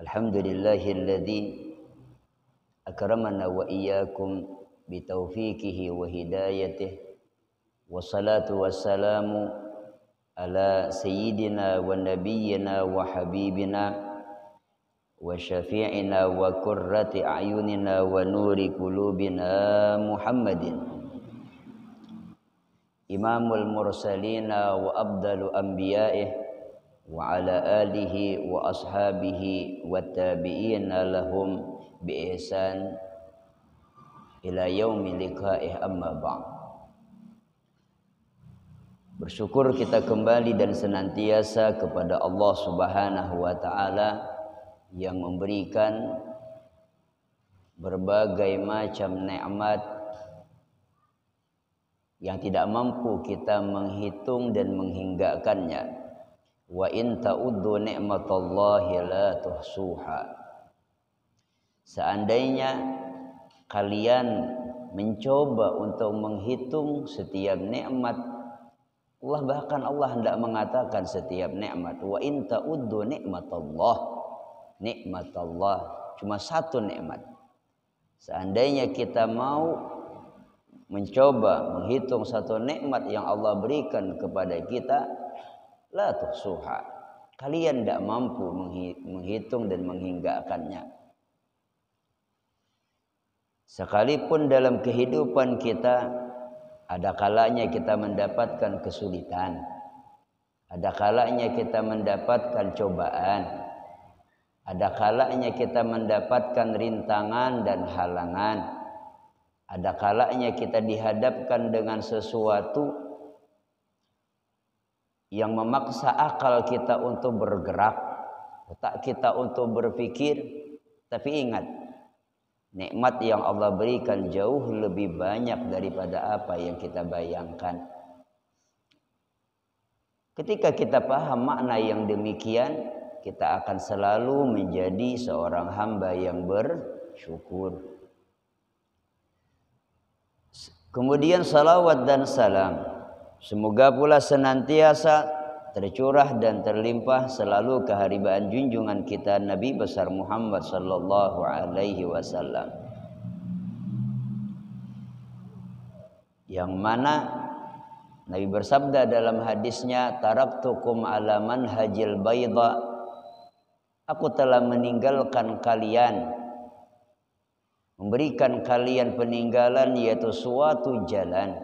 Alhamdulillahilladzi akramana wa iyyakum bitaufiqihi wa hidayatihi wassalatu wassalamu ala sayyidina wa nabiyyina wa habibina wa syafi'ina wa qurrati a'yunina wa nuri qulubina Muhammadin imamul mursalina wa abdalu anbiya'ih wa ala alihi wa ashabihi wa tabi'ina lahum bi ihsan ila yaumi liqa'ih, amma ba'd. Bersyukur kita kembali dan senantiasa kepada Allah Subhanahu wa taala yang memberikan berbagai macam nikmat yang tidak mampu kita menghitung dan menghinggakannya. Wa in ta'uddu ni'matallahi la tuhsuha. Seandainya kalian mencoba untuk menghitung setiap nikmat Allah, bahkan Allah hendak mengatakan setiap nikmat, wa in ta'uddu nikmatallah cuma satu nikmat. Seandainya kita mau mencoba menghitung satu nikmat yang Allah berikan kepada kita, la tuhsuha, kalian tidak mampu menghitung dan menghinggakannya. Sekalipun dalam kehidupan kita ada kalanya kita mendapatkan kesulitan, ada kalanya kita mendapatkan cobaan, ada kalanya kita mendapatkan rintangan dan halangan, ada kalanya kita dihadapkan dengan sesuatu yang memaksa akal kita untuk bergerak, otak kita untuk berpikir. Tapi ingat, nikmat yang Allah berikan jauh lebih banyak daripada apa yang kita bayangkan. Ketika kita paham makna yang demikian, kita akan selalu menjadi seorang hamba yang bersyukur. Kemudian salawat dan salam semoga pula senantiasa tercurah dan terlimpah selalu keharibaan junjungan kita Nabi besar Muhammad sallallahu alaihi wasallam, yang mana Nabi bersabda dalam hadisnya, taraktukum ala manhajil bayda, aku telah meninggalkan kalian, memberikan kalian peninggalan, yaitu suatu jalan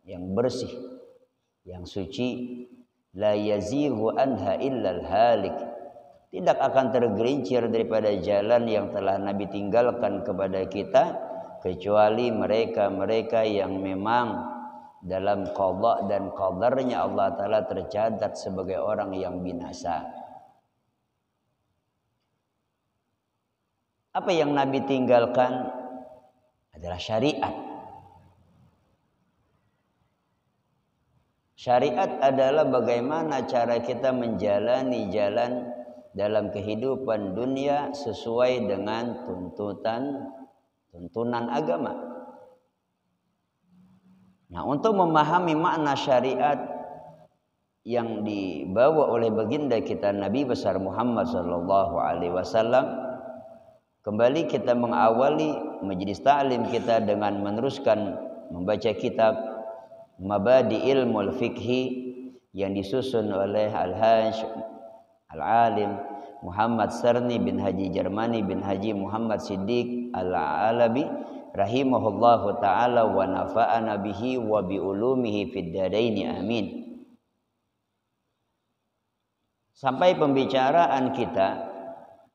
yang bersih, yang suci, la yazighu anha illal halik, tidak akan tergelincir daripada jalan yang telah Nabi tinggalkan kepada kita kecuali mereka-mereka yang memang dalam qada dan qadarnya Allah Ta'ala tercatat sebagai orang yang binasa. Apa yang Nabi tinggalkan adalah syariat. Syariat adalah bagaimana cara kita menjalani jalan dalam kehidupan dunia sesuai dengan tuntunan agama. Nah, untuk memahami makna syariat yang dibawa oleh baginda kita Nabi besar Muhammad sallallahu alaihi wasallam, kembali kita mengawali majelis ta'lim kita dengan meneruskan membaca kitab Mabadi Ilmul Fiqhi yang disusun oleh Al-Hajj Al-Alim Muhammad Sarni bin Haji Jarmani bin Haji Muhammad Siddiq Al-Alabi rahimahullahu ta'ala wa nafa'ana bihi wa bi ulumihi fid daraini amin. Sampai pembicaraan kita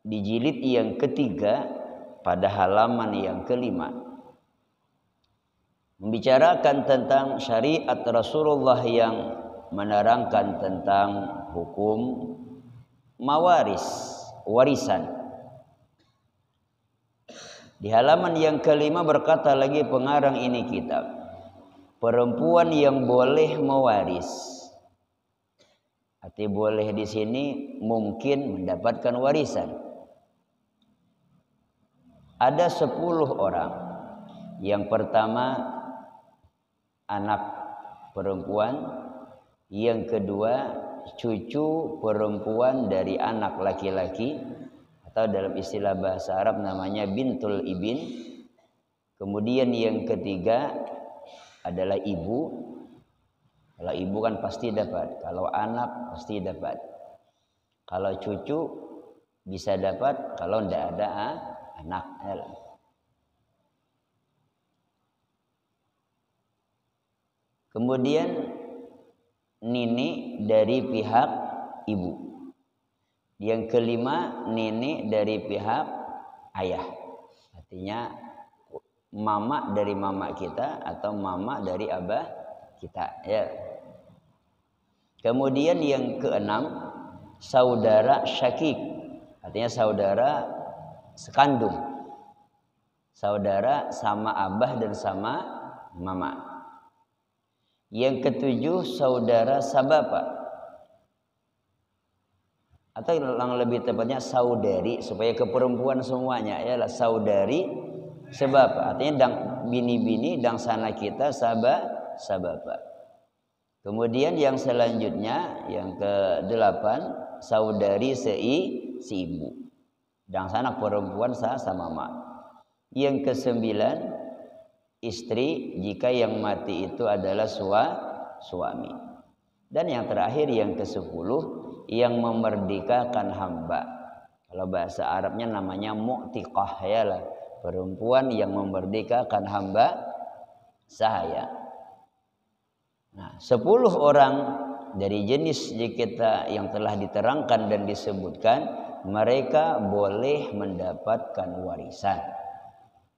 di jilid yang ketiga pada halaman yang kelima, membicarakan tentang syariat Rasulullah yang menerangkan tentang hukum warisan. Di halaman yang kelima berkata lagi pengarang ini kitab, perempuan yang boleh mewaris. Arti boleh di sini mungkin mendapatkan warisan. Ada 10 orang. Yang pertama anak perempuan, yang kedua cucu perempuan dari anak laki-laki atau dalam istilah bahasa Arab namanya bintul ibin. Kemudian yang ketiga adalah ibu. Kalau ibu kan pasti dapat, kalau anak pasti dapat, kalau cucu bisa dapat, kalau tidak ada anak. Kemudian nini dari pihak ibu. Yang kelima nini dari pihak ayah. Artinya mama dari mama kita atau mama dari abah kita, ya. Kemudian yang keenam saudara syakik. Artinya saudara sekandung. Saudara sama abah dan sama mama. Yang ketujuh saudara sabapa, atau yang lebih tepatnya saudari, supaya ke perempuan semuanya ialah saudari sebab artinya dang bini-bini dang sana kita sabapa. Kemudian yang selanjutnya yang ke-8 saudari si ibu, dang sana perempuan sama mama. Yang ke-9 istri jika yang mati itu adalah suami. Dan yang terakhir yang ke-10 yang memerdekakan hamba. Kalau bahasa Arabnya namanya mu'tiqah, ya, perempuan yang memerdekakan hamba sahaya. Nah, 10 orang dari jenis kita yang telah diterangkan dan disebutkan, mereka boleh mendapatkan warisan.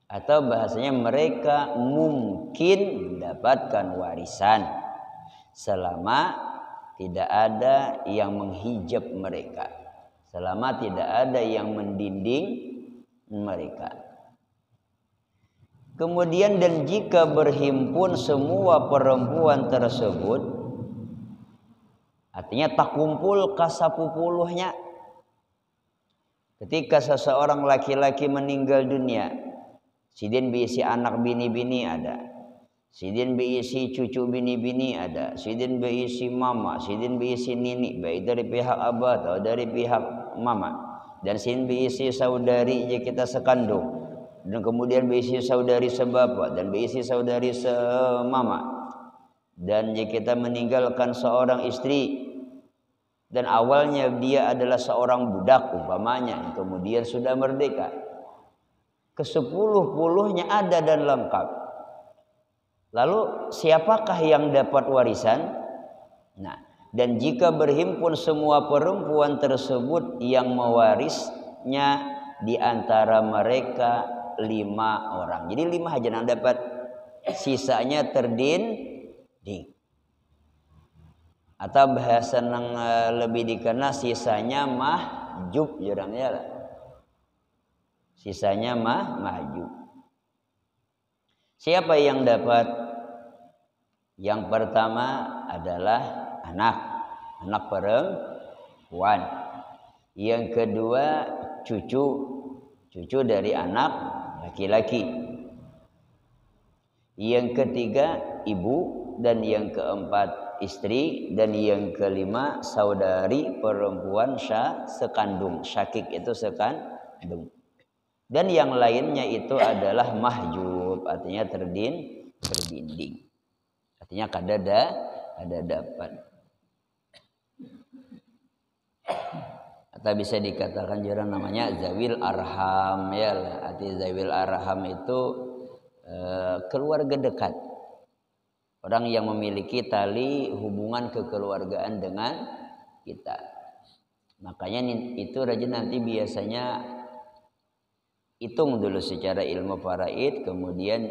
Atau bahasanya mereka mungkin mendapatkan warisan selama tidak ada yang menghijab mereka, selama tidak ada yang mendinding mereka. Kemudian dan jika berhimpun semua perempuan tersebut, artinya tak kumpul kasapupuluhnya. Ketika seseorang laki-laki meninggal dunia, sidin berisi anak bini-bini ada, sidin berisi cucu bini-bini ada, sidin berisi mama, sidin berisi nini, baik dari pihak abah atau dari pihak mama, dan sidin berisi saudari jika kita sekandung, dan kemudian berisi saudari sebapa dan berisi saudari semama. Dan jika kita meninggalkan seorang istri dan awalnya dia adalah seorang budak umpamanya, kemudian sudah merdeka, ke-10-10-nya ada dan lengkap. Lalu siapakah yang dapat warisan? Nah, dan jika berhimpun semua perempuan tersebut, yang mewarisnya di antara mereka 5 orang. Jadi 5 aja yang dapat, sisanya terdinding. Atau bahasa yang lebih dikenal sisanya mahjub, jarangnya lah. Sisanya mahjub. Siapa yang dapat? Yang pertama adalah anak perempuan. Yang kedua cucu dari anak laki-laki. Yang ketiga ibu, dan yang keempat istri, dan yang kelima saudari perempuan sekandung. Syakik itu sekandung. Dan yang lainnya itu adalah mahjub, artinya terdinding. Artinya kada dapat. Atau bisa dikatakan juga namanya zawil arham, ya. Arti zawil arham itu keluarga dekat. Orang yang memiliki tali hubungan kekeluargaan dengan kita. Makanya itu rajin nanti biasanya hitung dulu secara ilmu faraid, kemudian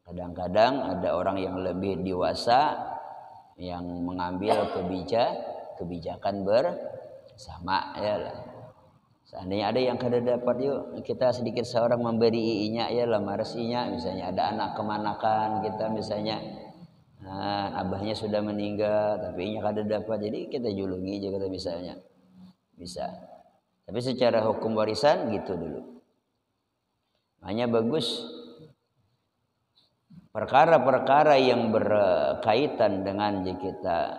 kadang-kadang ada orang yang lebih dewasa yang mengambil kebijakan bersama, ya lah. Seandainya ada yang kada dapat, yuk kita sedikit seorang memberi inya, ya lah, marasinya. Misalnya ada anak kemanakan kita, misalnya abahnya sudah meninggal tapi inya kada dapat, jadi kita julungi aja kita misalnya, bisa. Tapi secara hukum warisan gitu dulu. Hanya bagus perkara-perkara yang berkaitan dengan kita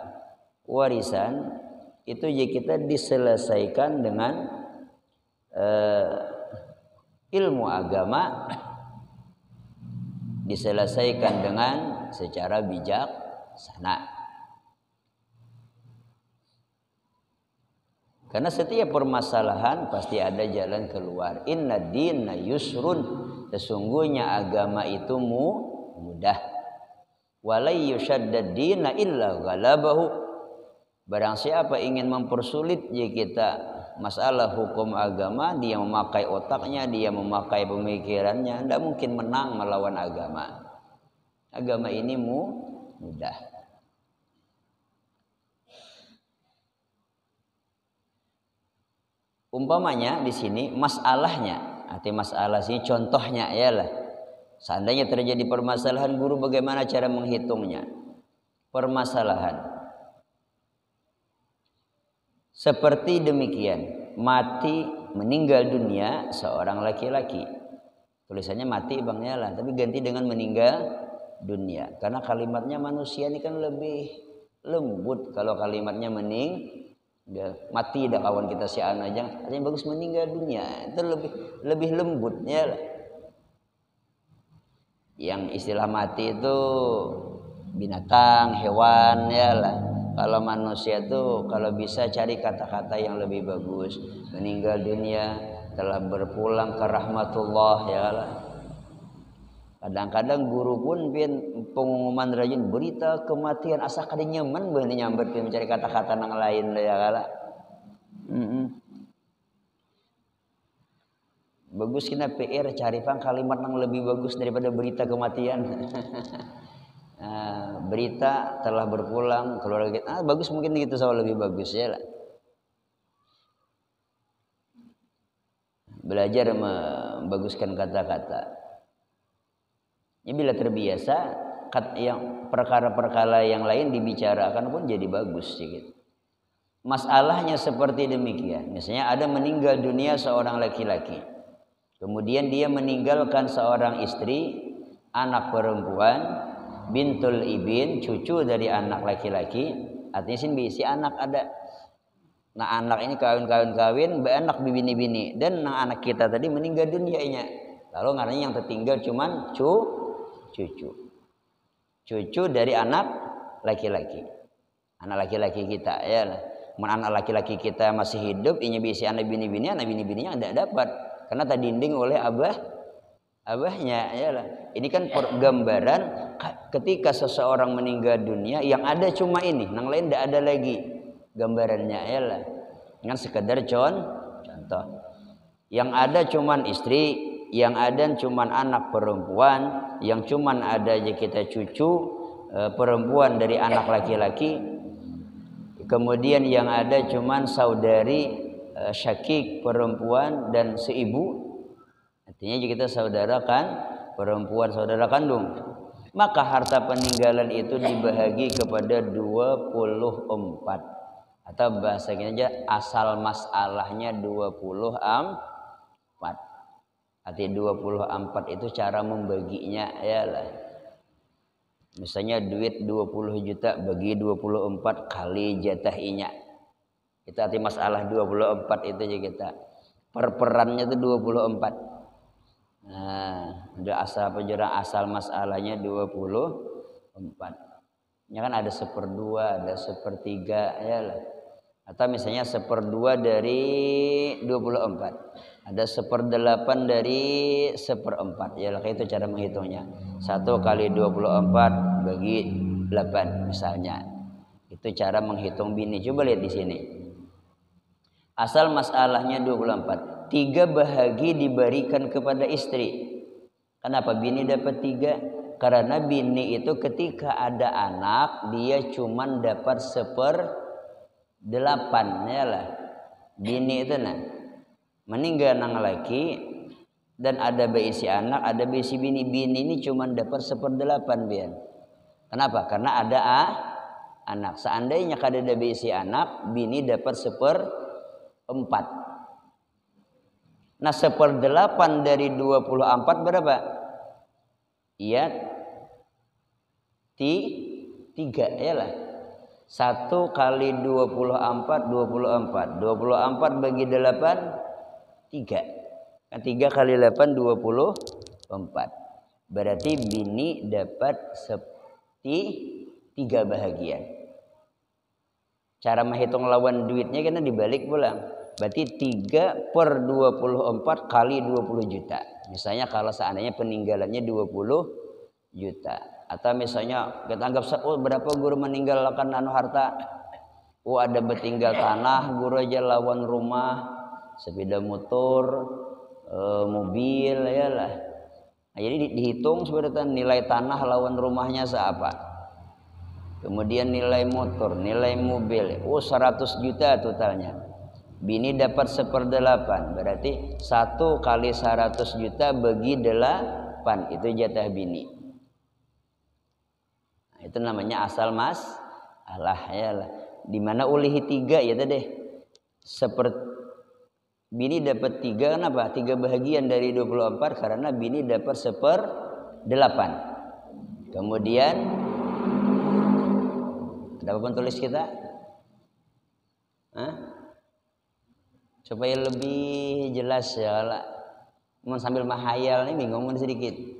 warisan itu kita diselesaikan dengan ilmu agama diselesaikan dengan secara bijaksana. Karena setiap permasalahan pasti ada jalan keluar. Inna dina yusrun, sesungguhnya agama itu mudah. Walai yushaddad dina illa ghalabahu, barang siapa ingin mempersulit kita masalah hukum agama, dia memakai otaknya, dia memakai pemikirannya, tidak mungkin menang melawan agama. Agama ini mudah. Umpamanya di sini masalahnya, arti masalah sini contohnya ialah seandainya terjadi permasalahan, guru bagaimana cara menghitungnya? Permasalahan seperti demikian, mati meninggal dunia seorang laki-laki. Tulisannya mati Bang Yala, tapi ganti dengan meninggal dunia. Karena kalimatnya manusia ini kan lebih lembut kalau kalimatnya mati dah kawan kita si Ana aja, artinya bagus meninggal dunia itu lebih lembut ya. Yang istilah mati itu binatang, hewan ya lah. Kalau manusia tuh kalau bisa cari kata-kata yang lebih bagus. Meninggal dunia, telah berpulang ke rahmatullah ya lah. Kadang-kadang guru pun pengumuman rajin berita kematian asa kada nyaman beuni nyamber mencari kata-kata nang lain ya kala. Bagus kena PR cari pang kalimat nang lebih bagus daripada berita kematian. Berita telah berpulang keluarga kita. Bagus mungkin gitu soal lebih bagus ya lah. Belajar membaguskan kata-kata. Ya, bila terbiasa yang perkara-perkara yang lain dibicarakan pun jadi bagus sedikit. Masalahnya seperti demikian. Misalnya ada meninggal dunia seorang laki-laki. Kemudian dia meninggalkan seorang istri, anak perempuan, bintul ibin, cucu dari anak laki-laki. Artinya si anak ada. Nah anak ini kawin, anak bini-bini. Dan anak kita tadi meninggal dunianya. Lalu ngaranya yang tertinggal cuman cucu dari anak laki-laki kita ya. Anak laki-laki kita masih hidup, ini bisa anak bini-bininya tidak dapat karena terdinding oleh abahnya ya lah. Ini kan gambaran ketika seseorang meninggal dunia yang ada cuma ini, yang lain tidak ada lagi gambarannya ya lah. Dengan sekedar contoh, yang ada cuman istri, yang ada cuman anak perempuan, yang cuman ada aja kita cucu perempuan dari anak laki-laki. Kemudian yang ada cuman saudari syakik perempuan dan seibu. Artinya kita saudara kan perempuan, saudara kandung. Maka harta peninggalan itu dibahagi kepada 24. Atau bahasanya aja asal masalahnya 24. Arti 24 itu cara membaginya ya lah. Misalnya duit 20 juta bagi 24 kali jatah inya. Itu arti masalah 24 itu aja kita. Perperannya itu 24. Nah, udah asal masalahnya 24. Ya kan ada 1/2, ada 1/3 ya lah. Atau misalnya 1/2 dari 24. Ada 1/8 dari 1/4. Ya lah itu cara menghitungnya. 1 kali 24 bagi 8 misalnya. Itu cara menghitung bini. Coba lihat di sini. Asal masalahnya 24. 3 bahagi diberikan kepada istri. Kenapa bini dapat 3? Karena bini itu ketika ada anak dia cuman dapat 1/8 ya lah. Bini itu meninggal nang laki dan ada berisi anak, ada berisi bini. Bini ini cuma dapat 1/8 biar. Kenapa? Karena ada anak. Seandainya kada ada berisi anak, bini dapat 1/4. Nah 1/8 dari 24 berapa? Iya 3 ya lah. 1 kali 24 24 bagi 8 Kan 3 kali 8 24. Berarti bini dapat 3 bahagian. Cara menghitung lawan duitnya kan dibalik pulang. Berarti 3 per 24 kali 20 juta. Misalnya kalau seandainya peninggalannya 20 juta. Atau misalnya kita anggap berapa guru meninggalkan harta. Ada bertinggal tanah, guru aja lawan rumah, sepeda motor, mobil ya lah. Nah, jadi dihitung sebenarnya nilai tanah lawan rumahnya seapa. Kemudian nilai motor, nilai mobil, 100 juta totalnya. Bini dapat 1/8, berarti 1 kali 100 juta bagi 8, itu jatah bini. Nah, itu namanya asal mas, ya lah. Dimana ulihi 3 ya tadi. Bini dapat 3 kenapa? 3 bahagian dari 24 karena bini dapat 1/8. Kemudian ada apa tulis kita? Supaya lebih jelas ya lah. Sambil mahayal nih bingung sedikit.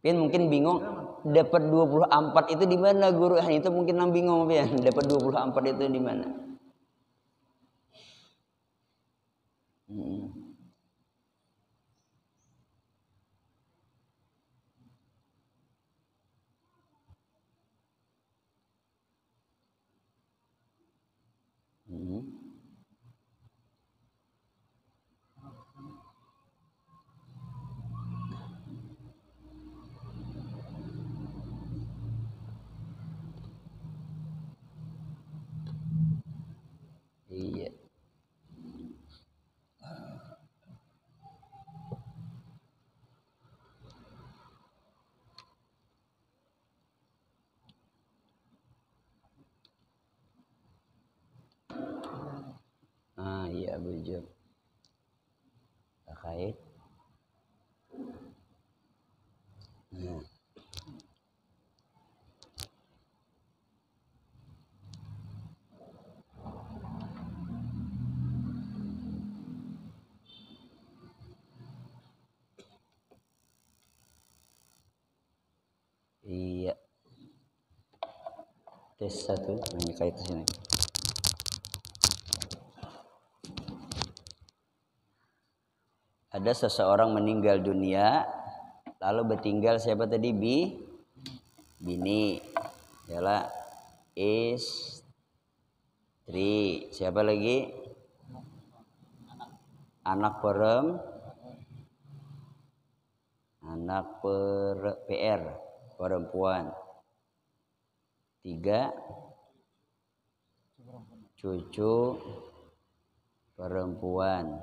Mungkin bingung dapat 24 itu di mana guru? Itu mungkin bingung dapat 24 itu di mana? Iya. Iya bujur. Terkait. Iya. Tes 1, ini kait sini. Ada seseorang meninggal dunia, lalu bertinggal siapa tadi? Bini. Yalah, istri. Siapa lagi? Anak PR perempuan. 3 cucu perempuan.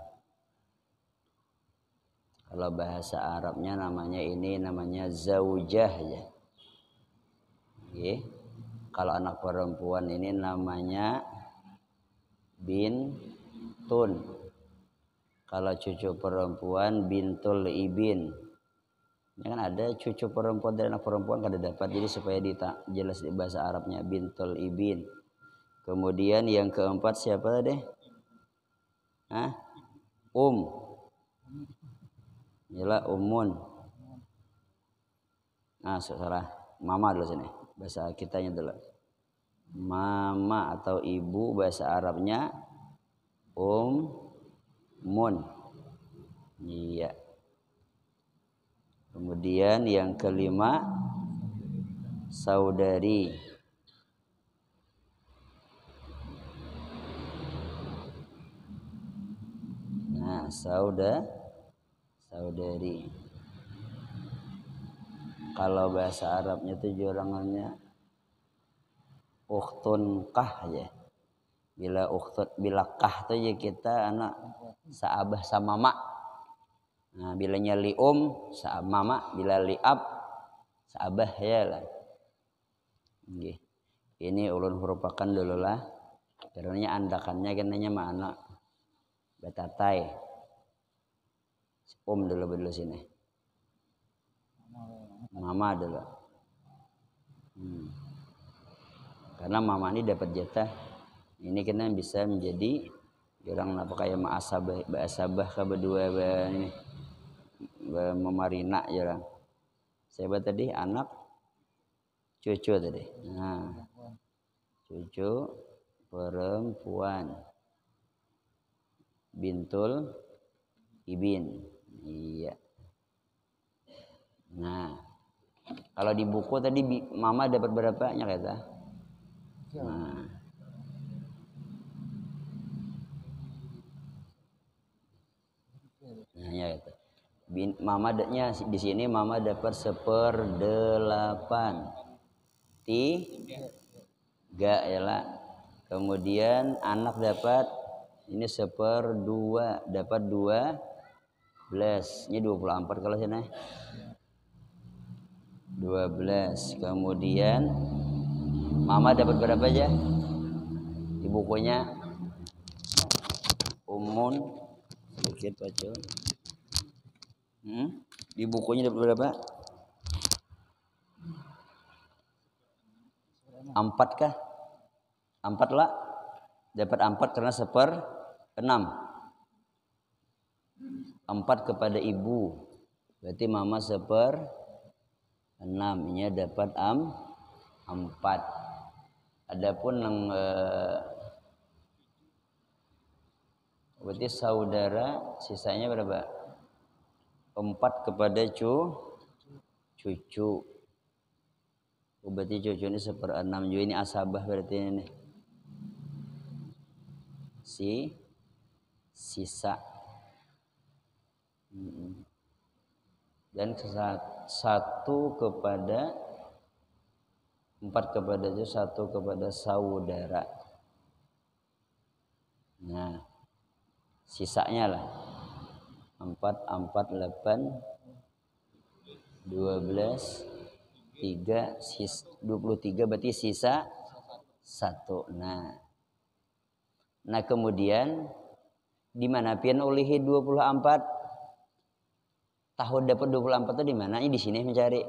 Kalau bahasa Arabnya namanya zaujah ya. Kalau anak perempuan ini namanya bintun. Kalau cucu perempuan bintul ibin. Ini kan ada cucu perempuan dan anak perempuan kada dapat, jadi supaya jelas di bahasa Arabnya bintul ibin. Kemudian yang keempat siapa tadi? Yalah umun. Salah. Mama dulu sini. Bahasa kitanya dulu. Mama atau ibu bahasa Arabnya mun. Iya. Kemudian yang kelima saudari. Saudari. Kalau bahasa Arabnya itu jurangannya ukhtun kah ya. Bila kah itu ya kita anak saabah sama mak. Nah, bilanya mama, bila liab saabah ya lah. Ini ulun merupakan dulu lah. Karena andakannya kenanya mana batatai. Dulu sini. Mama dulu. Karena mama ini dapat jatah. Ini kena bisa menjadi Orang apa kayak ma'asabah ka berdua ini memarina ya orang. Saya tadi anak cucu tadi. Nah, cucu perempuan. Bintul ibin. Iya. Nah, kalau di buku tadi mama dapat berapa nya kata? Nah ya itu. Mama di sini mama dapat 1/8. Tiga ya lah. Kemudian anak dapat ini 1/2, dapat 12. Ini 24 kalau sini. 12. Kemudian mama dapat berapa aja? Di bukunya umun sedikit baca. Di bukunya dapat berapa? 4 kah? 4 lah. Dapat 4 karena 1/6. 4 kepada ibu. Berarti mama 1/6. Ini dapat 4. Adapun yang berarti saudara sisanya berapa? 4 kepada cucu. Berarti cucu ini 1/6 juga, ini asabah berarti ini. Sisa. Dan 1 kepada 4 kepada cucu, 1 kepada saudara. Nah, sisanya lah 4, 8, 12, 3, 23 berarti sisa 1. Nah kemudian di mana pian ulihi 24? Tahun dapat 24 itu di mana? Ini di sini mencari.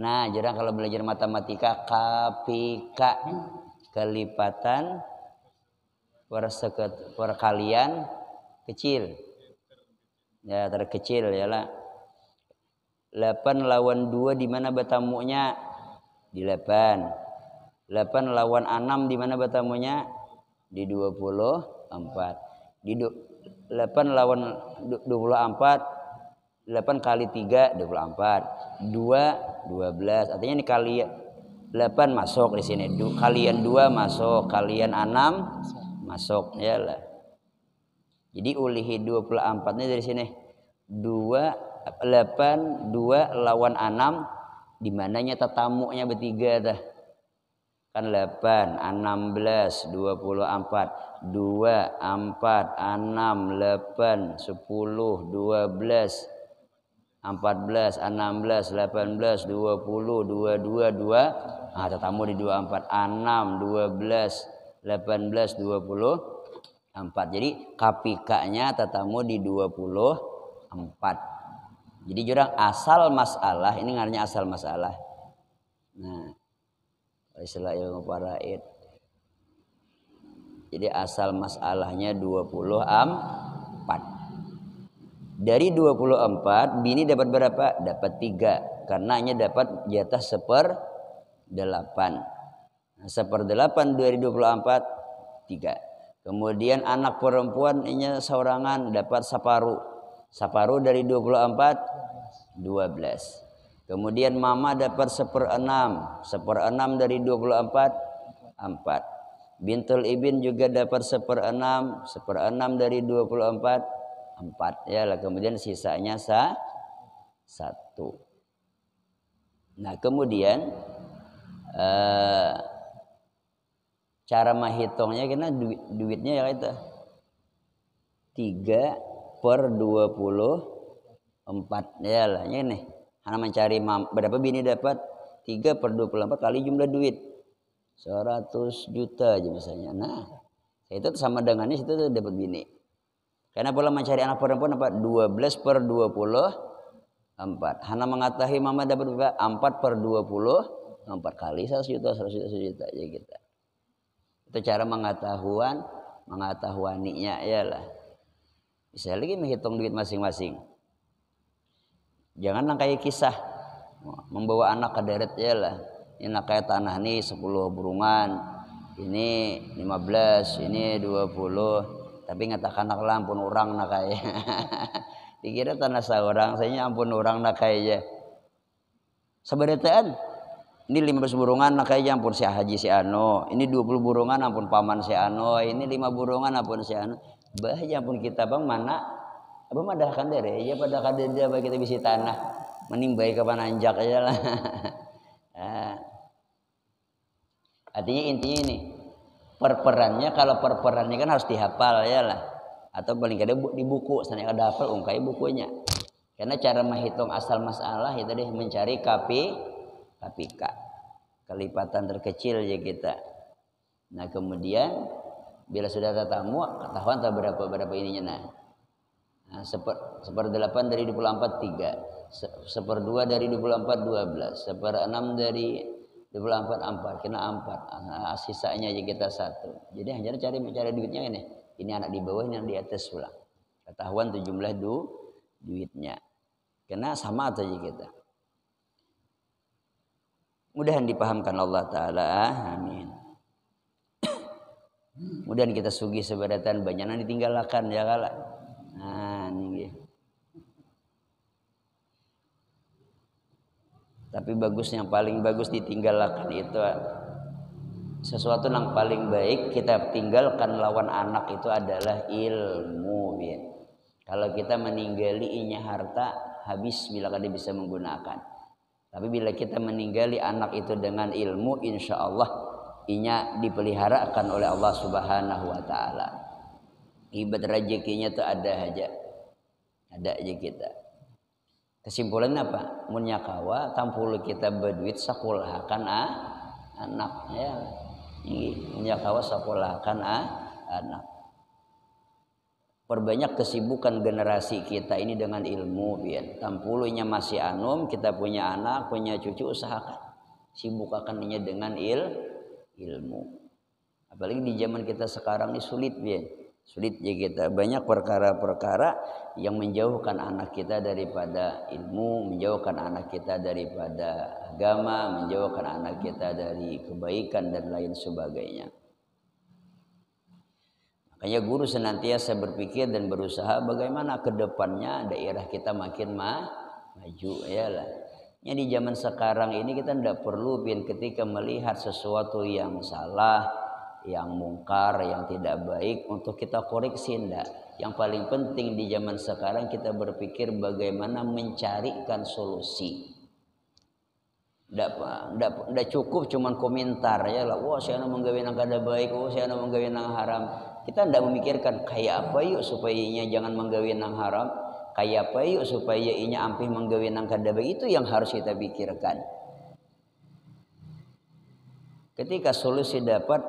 Nah, jarang kalau belajar matematika kapika kelipatan perkalian kecil. Ya, terkecil ya lah. 8 lawan 2 di mana batamunya? Di 8. 8 lawan 6 di mana batamunya? Di 24. Di 8 lawan 24. 8 kali 3 24. 2 12. Artinya ini kali 8 masuk di sini. Kalian 2 masuk, kalian 6 masuk ya lah. Jadi ulihi 24 ini dari sini. 8 2 lawan 6 di mananya tetamunya bertiga dah. Kan 8 16 24 2 4 6 8 10 12 14 16 18 20 22 2. Tetamu di 24 6 12 18 20 4. Jadi kapikanya tetamu di 24. Jadi jurang asal masalah, ini ngaranya asal masalah. Nah, istilah ilmu faraid. Jadi asal masalahnya 24. Dari 24 bini dapat berapa? Dapat 3. Karena hanya dapat jatah 1/8. Nah, 1/8 dari 24 3. Kemudian anak perempuan ini seorangan dapat separuh. Separuh dari 24 12. Kemudian mama dapat 1/6. 1/6 dari 24 4. Bintul ibin juga dapat 1/6. 1/6 dari 24 4. Ya lah, kemudian sisanya 1. Nah, kemudian cara menghitungnya kena duitnya ya itu 3/24 ya lah ini. Hanya mencari berapa bini dapat 3/24 kali jumlah duit 100 juta aja misalnya. Nah, itu sama dengannya itu dapat bini. Karena pola mencari anak perempuan apa? 12/24. Hanya mengetahui mama dapat berapa? 4/24 kali 100 juta aja kita. Itu cara mengetahuan mengetahuaninya ya lah. Bisa lagi menghitung duit masing-masing. Jangan kayak kisah membawa anak ke deret ya lah. Ini kayak tanah nih 10 burungan, ini 15, ini 20. Tapi ngatakan anak lah ampun orang nak kayak. Dikira tanah seorang, saya ampun orang nak kayak. Seberetaan ini 15 burungan nak kayak ampun si Haji si Ano, ini 20 burungan ampun paman si Ano, ini 5 burungan ampun si Ano. Bahaya ampun kita bang mana? Apa madahkan dere ya pada kadang dia kita bisa tanah menimbai ke pananjak aja lah. Artinya intinya ini perperannya, kalau perperannya kan harus dihafal ya lah, atau paling kadang di buku sana ada hafal ungkai bukunya, karena cara menghitung asal masalah itu deh mencari kapika kelipatan terkecil ya kita. Nah kemudian bila sudah tatamu ketahuan tak berapa ininya nah 1/8 dari 24 3, 1/2 dari 24 12, 1/6 dari 24 4, kena 4. Sisanya aja kita 1. Jadi hanya cari duitnya ini. Ini anak di bawah, ini anak di atas pula. Ketahuan tuh jumlah duitnya. Kena sama aja kita. Mudahan dipahamkan Allah Ta'ala. Amin. Mudahan kita sugi seberatan banyak ditinggalkan ya kala. Nah, ini. Tapi bagus, yang paling bagus ditinggalkan itu sesuatu yang paling baik kita tinggalkan lawan anak itu adalah ilmu ya. Kalau kita meninggali inya harta habis bila kada bisa menggunakan. Tapi bila kita meninggali anak itu dengan ilmu, insya Allah inya dipeliharakan oleh Allah Subhanahu Wa Taala. Ibarat rezekinya itu ada aja kita. Kesimpulan apa? Munya kawa tampul kita berduit sakulahkan anak ya. Munya kawa sakulahkan anak. Perbanyak kesibukan generasi kita ini dengan ilmu ya. Tampulunya masih anum, kita punya anak, punya cucu, usahakan sibukakannya dengan ilmu. Apalagi di zaman kita sekarang ini sulit ya. Sulit ya kita, banyak perkara-perkara yang menjauhkan anak kita daripada ilmu, menjauhkan anak kita daripada agama, menjauhkan anak kita dari kebaikan dan lain sebagainya. Makanya guru senantiasa berpikir dan berusaha bagaimana ke depannya daerah kita makin maju ya lah. Ya, di zaman sekarang ini kita tidak perlu ketika melihat sesuatu yang salah, yang mungkar, yang tidak baik untuk kita koreksi ndak. Yang paling penting di zaman sekarang kita berpikir bagaimana mencarikan solusi. Ndak cukup cuman komentar ya lah, wah saya menggawe nang kada baik, wah saya menggawe nang haram. Kita ndak memikirkan kayak apa yuk supaya inya jangan menggawe nang haram, kayak apa yuk supaya inya ampih menggawe nang kada baik. Itu yang harus kita pikirkan. Ketika solusi dapat,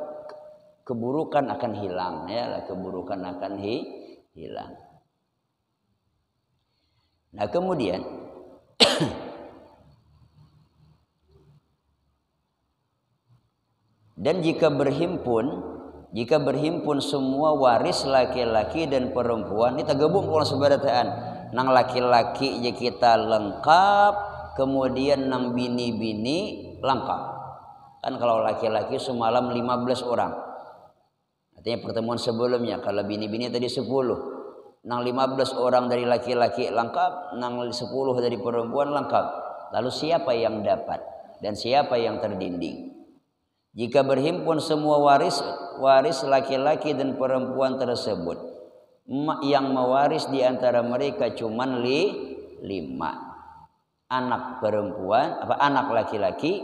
keburukan akan hilang ya, keburukan akan hilang. Nah kemudian dan jika berhimpun semua waris laki-laki dan perempuan, ini tergabung kalau sebarataan nang laki-laki ya kita lengkap, kemudian nang bini-bini lengkap. Kan kalau laki-laki semalam 15 orang. Artinya pertemuan sebelumnya kalau bini-bini tadi 10, nang 15 orang dari laki-laki lengkap, nang 10 dari perempuan lengkap. Lalu siapa yang dapat dan siapa yang terdinding? Jika berhimpun semua waris laki-laki dan perempuan tersebut, yang mewaris di antara mereka cuman 5. Anak perempuan, anak laki-laki,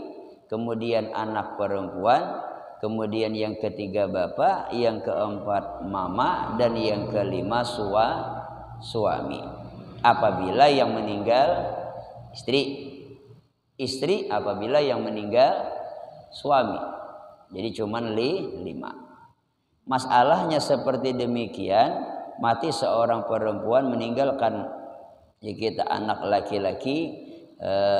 kemudian anak perempuan, kemudian yang ketiga bapak, yang keempat mama, dan yang kelima suami. Apabila yang meninggal istri apabila yang meninggal suami. Jadi cuman 5. Masalahnya seperti demikian, mati seorang perempuan meninggalkan ya kita anak laki-laki,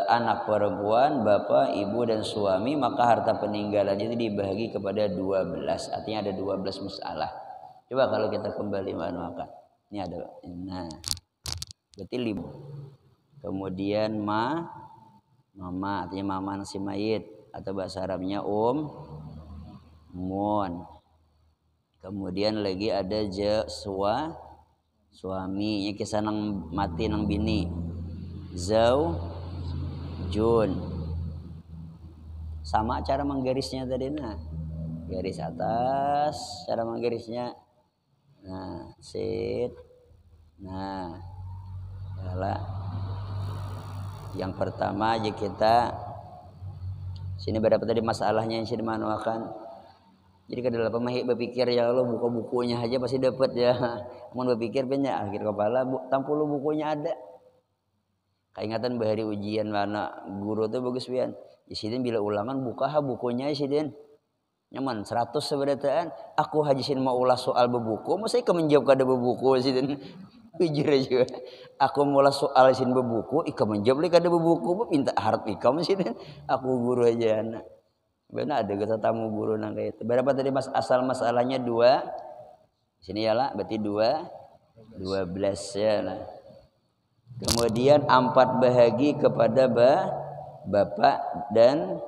anak perempuan, bapak, ibu dan suami, maka harta peninggalan itu dibagi kepada 12. Artinya ada 12 masalah. Coba kalau kita kembali manuakan. Ini ada. Nah, berarti 5. Kemudian mama, artinya mama si mayit atau bahasa Arabnya mun. Kemudian lagi ada suami, ini kisah nang mati nang bini. Jun. Sama cara menggarisnya tadi nah. Garis atas cara menggarisnya. Nah, sit. Nah, adalah yang pertama aja kita sini berapa tadi masalahnya yang sini manuakan. Jadi kalau pemahik berpikir ya Allah buka bukunya aja pasti dapat ya. Mau berpikir banyak akhir kepala tampulu bukunya ada. Keingatan bahari ujian mana guru tuh bagus pian. Isidin bila ulangan buka bukunya Isidin. Nyaman 100 seberataan aku hajisin mau ulas soal bebuku masa ika menjawab kada bebuku Isidin. Jujur aja. Aku mulai soal isin bebuku ika menjawab kada bebuku minta harap ika Isidin. Aku guru aja anak. Benar ada kata tamu guru nang kayak itu. Berapa tadi asal masalahnya 2. Sini ya lah berarti 12 ya lah. Kemudian 4 bahagi kepada bapak dan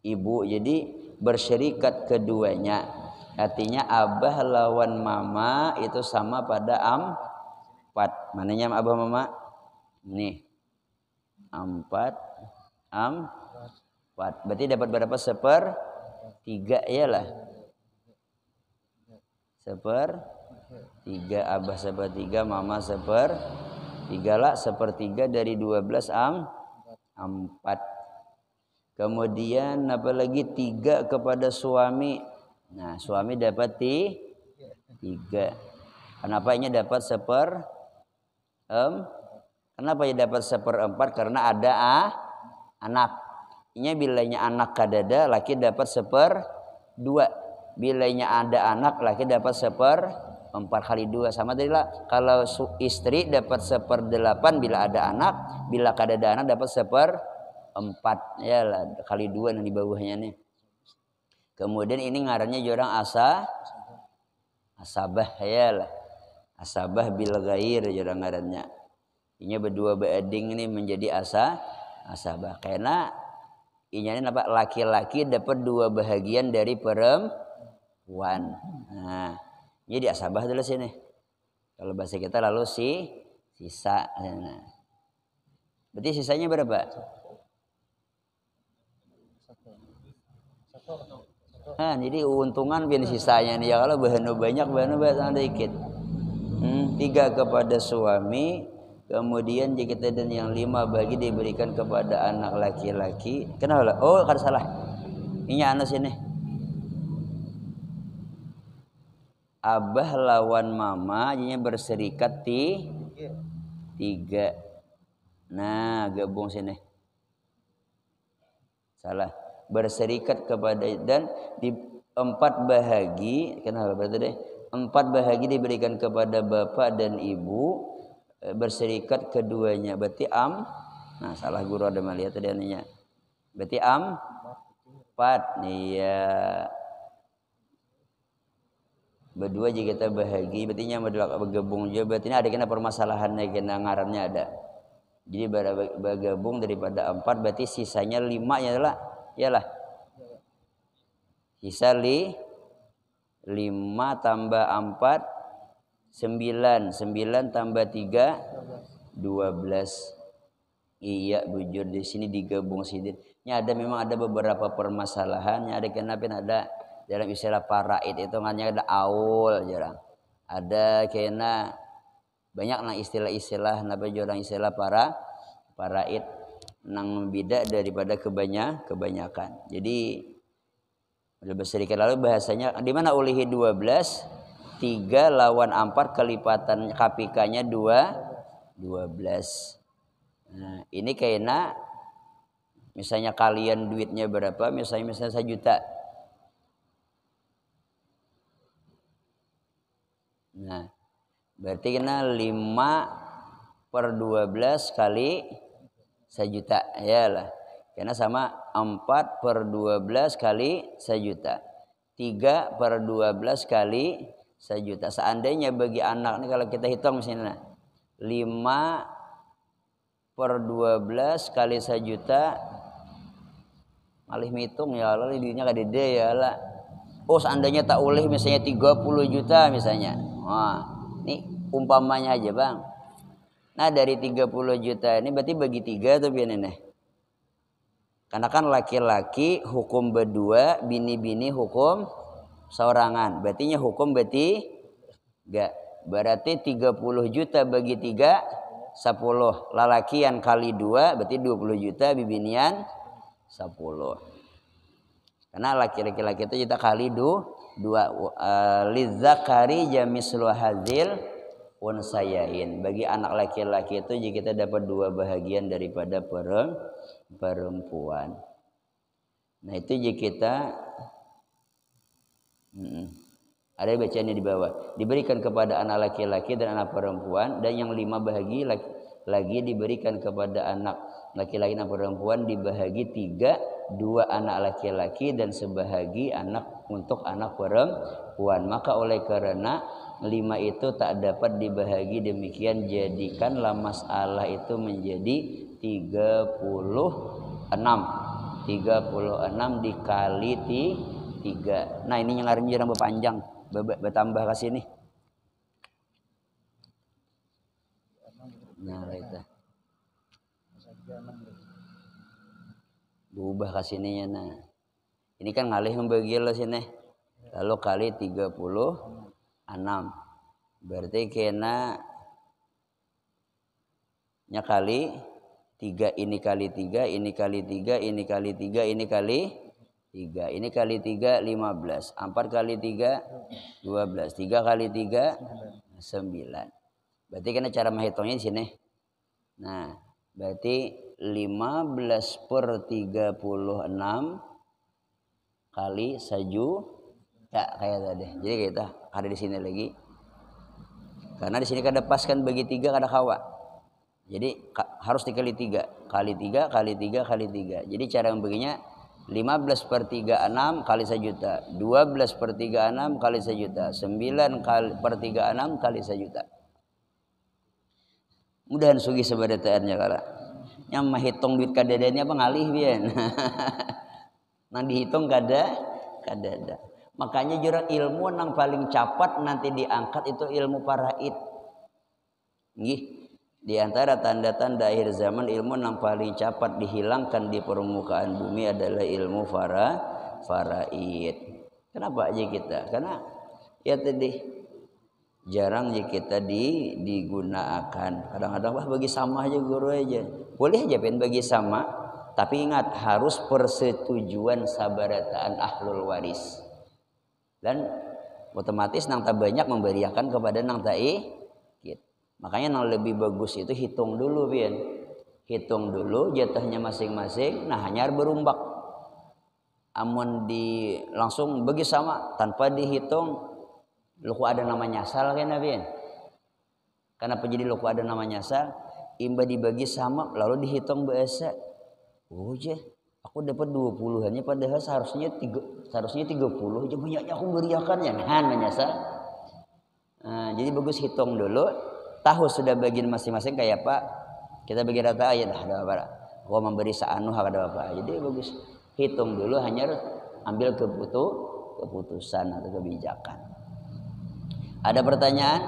ibu. Jadi berserikat keduanya. Artinya abah lawan mama itu sama pada 4. Mananya abah mama? Nih. 4. Berarti dapat berapa? 1/3 ya lah. 1/3 abah 1/3 mama 1/3 lah 1/3 dari 12 4. Kemudian apa lagi 3 kepada suami. Nah suami dapat 3. Kenapa ini dapat 1/4? Kenapa ya dapat 1/4? Karena ada anak. Ini bilanya anak kadada laki dapat 1/2. Bilanya ada anak laki dapat 1/4 kali 2 sama tadi lah. Kalau istri dapat 1/8 bila ada anak, bila kadada anak dapat 1/4 ya lah kali 2 yang di bawahnya nih. Kemudian ini ngarannya jorang asabah ya lah. Asabah bil ghair jorang ngarannya. Ini berdua beading ini menjadi asabah karena ini apa laki-laki dapat 2 bahagian dari perempuan. Nah, jadi asabah dulu sini. Kalau bahasa kita lalu sisa. Nah. Berarti sisanya berapa? 1. Nah, jadi untungan biar sisanya nih ya kalau bahan banyak dikit. 3 kepada suami. Kemudian jika dan yang 5 bagi diberikan kepada anak laki-laki. Kenapa? Oh, kada salah. Ini anak sini. Abah lawan mama jadinya berserikat 3. Nah, gabung sini. Salah. Berserikat kepada dan di 4 bahagi. Kenapa berarti deh? 4 bahagi diberikan kepada bapak dan ibu. Berserikat keduanya berarti nah salah guru ada melihat tadi aninya berarti 4 iya berdua jika kita bahagi berarti nya bergabung juga berarti ini ada kena permasalahannya kena ngarannya ada jadi bergabung daripada 4 berarti sisanya 5 yalah sisa 5 tambah 4 9 tambah 3 12. Iya bujur di sini digabung sidin. Ini memang ada beberapa permasalahan. Ada kenapa ada dalam istilah faraid itu hanya ada aul jarang. Ada kena banyak nang istilah-istilah napa jarang istilah faraid nang beda daripada kebanyakan. Jadi lebih sedikit lalu bahasanya di mana ulihi 12 3 lawan 4 kelipatan kapikanya 12. Nah, ini kayaknya misalnya kalian duitnya berapa? Misalnya 1 juta. Nah, berarti kena 5/12 kali 1 juta ya lah. Karena sama 4/12 kali 1 juta. 3/12 kali 1 juta. Seandainya bagi anak ini kalau kita hitung misalnya 5/12 kali 1 juta, malih hitung ya Allah duitnya kadede ya Allah. Oh seandainya tak boleh misalnya 30 juta misalnya. Wah, ini umpamanya aja bang. Nah dari 30 juta ini berarti bagi 3 tuh biar ini. Karena kan laki-laki hukum berdua, bini-bini hukum seorangan. Berarti hukum berarti enggak. Berarti 30 juta bagi 3 10. Lalakian kali 2 berarti 20 juta, bibinian 10. Karena laki-laki itu kita kali 2 lidzakari jamislu hadzil unsayain. Bagi anak laki-laki itu jika kita dapat 2 bahagian daripada perempuan. Nah itu jika kita ada bacaannya di bawah, diberikan kepada anak laki-laki dan anak perempuan, dan yang 5 bahagi lagi diberikan kepada anak laki-laki dan perempuan dibahagi 3, 2 anak laki-laki dan sebahagi anak untuk anak perempuan. Maka oleh karena 5 itu tak dapat dibahagi demikian, jadikanlah masalah itu menjadi 36 dikali 3. Nah ini yang jarang berpanjang, bertambah ke sini. Nah itu berubah ke sininya. Nah ini kan ngalih membagi lo sini, lalu kali 36 berarti kena nya kali 3, ini kali 3, ini kali 3, ini kali 3, ini kali 3, ini kali 3 15, 4 kali 3 12, 3 kali 3 9. Berarti kan cara menghitungnya di sini. Nah, berarti 15/36 kali 1 juta kayak tadi. Jadi kita ada di sini lagi. Karena di sini kan ada pas kan bagi 3 ada kawa. Jadi harus dikali 3, kali 3 kali 3 kali 3. Jadi cara membaginya 15/36 kali 1 juta, 12/36 kali 1 juta, 9/36 kali 1 juta. Mudahan sugi sebagai TR-nya kala. Yang menghitung duit kadadanya apa ngalih bian. Nang dihitung kada. Makanya jurang ilmu nang paling cepat nanti diangkat itu ilmu faraid. Nggih. Di antara tanda-tanda akhir zaman ilmu yang paling cepat dihilangkan di permukaan bumi adalah ilmu faraid. Kenapa aja kita? Karena ya tadi jarang aja kita digunakan. Kadang-kadang bagi sama aja guru aja. Boleh aja pengen bagi sama, tapi ingat harus persetujuan sabarataan ahlul waris. Dan otomatis nang tak banyak memberiakan kepada nang tai. Makanya yang lebih bagus itu hitung dulu Bian. Hitung dulu jatahnya masing-masing. Nah hanya berumbak. Amun langsung bagi sama tanpa dihitung, luku ada nama nyasal kan Bian. Kenapa jadi luku ada nama nyasal? Imba dibagi sama lalu dihitung biasa. Oh je, aku dapat 20 hanya padahal seharusnya 30. Aja banyaknya aku beriakan ya. Nah menyasal. Nah, jadi bagus hitung dulu. Tahu sudah bagian masing-masing kayak apa, kita bagi rata aja dah ada apa. Gua memberi seanu ada apa. Jadi bagus hitung dulu, hanya ambil keputusan atau kebijakan. Ada pertanyaan?